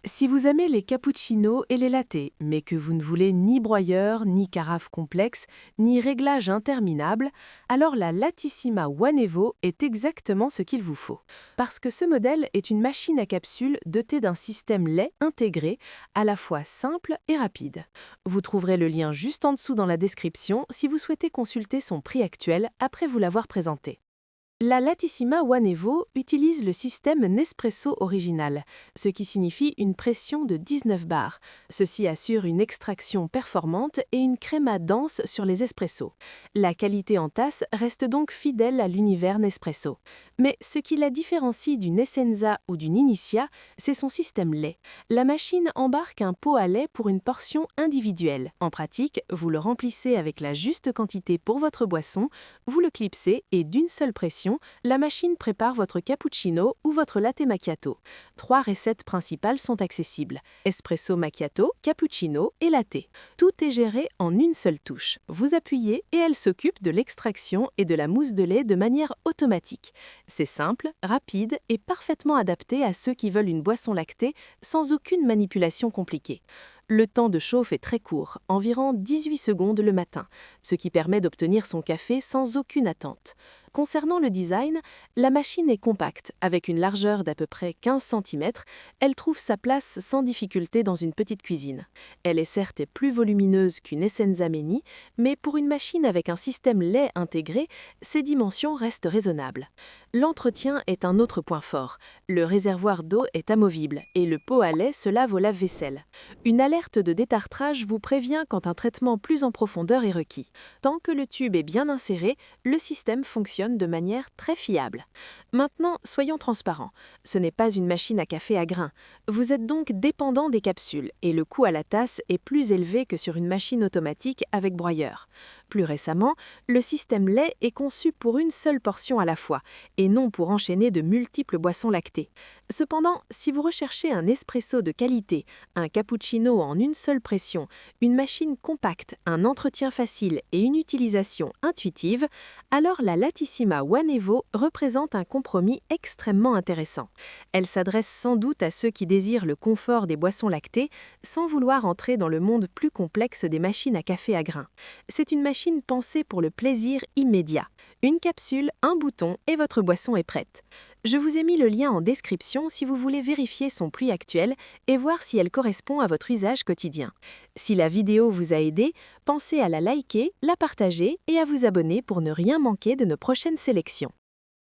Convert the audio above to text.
Si vous aimez les cappuccinos et les lattés, mais que vous ne voulez ni broyeur, ni carafe complexe, ni réglage interminable, alors la Latissima One Evo est exactement ce qu'il vous faut. Parce que ce modèle est une machine à capsule dotée d'un système lait intégré, à la fois simple et rapide. Vous trouverez le lien juste en dessous dans la description si vous souhaitez consulter son prix actuel après vous l'avoir présenté. La Latissima One Evo utilise le système Nespresso original, ce qui signifie une pression de 19 bars. Ceci assure une extraction performante et une créma dense sur les espressos. La qualité en tasse reste donc fidèle à l'univers Nespresso. Mais ce qui la différencie d'une Essenza ou d'une Initia, c'est son système lait. La machine embarque un pot à lait pour une portion individuelle. En pratique, vous le remplissez avec la juste quantité pour votre boisson, vous le clipsez et d'une seule pression, la machine prépare votre cappuccino ou votre latte macchiato. 3 recettes principales sont accessibles: espresso macchiato, cappuccino et latte. Tout est géré en une seule touche. Vous appuyez et elle s'occupe de l'extraction et de la mousse de lait de manière automatique. C'est simple, rapide et parfaitement adapté à ceux qui veulent une boisson lactée sans aucune manipulation compliquée. Le temps de chauffe est très court, environ 18 secondes le matin, ce qui permet d'obtenir son café sans aucune attente. Concernant le design, la machine est compacte, avec une largeur d'à peu près 15 cm. Elle trouve sa place sans difficulté dans une petite cuisine. Elle est certes plus volumineuse qu'une Essenza Meni, mais pour une machine avec un système lait intégré, ses dimensions restent raisonnables. L'entretien est un autre point fort. Le réservoir d'eau est amovible et le pot à lait se lave au lave-vaisselle. Une alerte de détartrage vous prévient quand un traitement plus en profondeur est requis. Tant que le tube est bien inséré, le système fonctionne de manière très fiable. Maintenant, soyons transparents. Ce n'est pas une machine à café à grains. Vous êtes donc dépendant des capsules et le coût à la tasse est plus élevé que sur une machine automatique avec broyeur. Plus récemment, le système lait est conçu pour une seule portion à la fois et non pour enchaîner de multiples boissons lactées. Cependant, si vous recherchez un espresso de qualité, un cappuccino en une seule pression, une machine compacte, un entretien facile et une utilisation intuitive, alors la Latissima One Evo représente un compromis extrêmement intéressant. Elle s'adresse sans doute à ceux qui désirent le confort des boissons lactées sans vouloir entrer dans le monde plus complexe des machines à café à grains. C'est une machine pensée pour le plaisir immédiat. Une capsule, un bouton et votre boisson est prête. Je vous ai mis le lien en description si vous voulez vérifier son prix actuel et voir si elle correspond à votre usage quotidien. Si la vidéo vous a aidé, pensez à la liker, la partager et à vous abonner pour ne rien manquer de nos prochaines sélections.